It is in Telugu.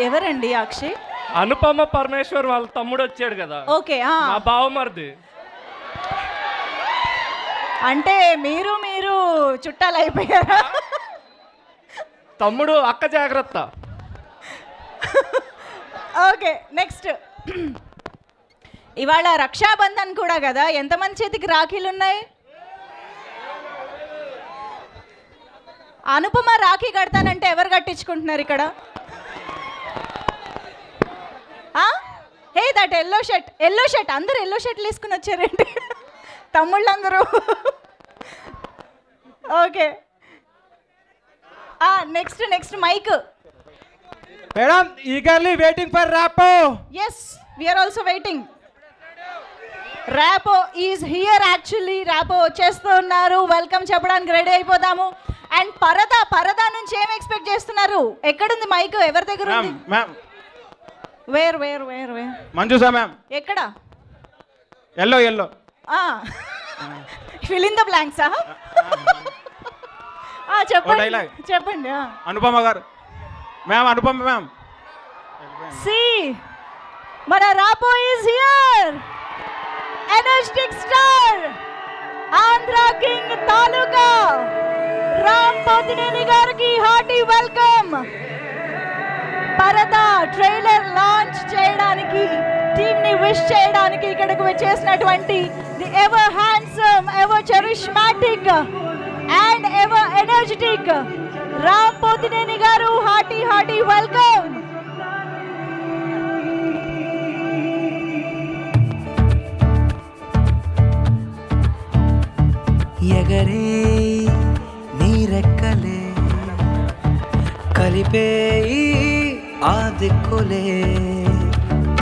ఎవరండి అక్షయ్? అనుపమ పరమేశ్వర్ వాళ్ళ తమ్ముడు వచ్చాడు కదా. ఓకే. మా బావమరిది. అంటే మీరు చుట్టాలు అయిపోయారా? తమ్ముడు అక్క జాగ్రత్త. Okay, next. ఇవాళ రక్షాబంధన్ కూడా కదా, ఎంతమంది చేతికి రాఖీలు ఉన్నాయి? అనుపమ రాఖీ కడతానంటే ఎవరు కట్టించుకుంటున్నారు ఇక్కడ? హే దట్ ఎల్లో షర్ట్ అందరూ ఎల్లో షర్ట్లు వేసుకుని వచ్చారేంటి తమ్ముళ్ళందరూ? Okay, next mike. Madam, eagerly waiting for Rapo. Yes, we are also waiting. Rapo is here. Actually Rapo వచ్చేస్తూ ఉన్నారు. వెల్కమ్ చెప్పడానికి రెడీ అయిపోదాము. అండ్ పరదా నుంచి ఏం ఎక్స్పెక్ట్ చేస్తున్నారు? ఎక్కడుంది మైక్? ఎవరి దగ్గర ఉంది? Where Manjusha ma'am. ఎక్కడ? Yellow fill in the blanks. చెప్పండి. Anupama garu ma'am, Anupama ma'am. See మన Rapo is here. Energetic star, Andhra king తాలూకా రామ్ పోతినేని గారికి hearty welcome. Paradha trailer launch చేయడానికి, టీమ్ ని విష్ చేయడానికి ఇక్కడికి వచ్చేసినటువంటి the ever handsome, ever charismatic and ever energetic Ram Pothineni garu, hearty welcome. ఎగరే నీ రెక్కలే కలిపే ఆ దిక్కులే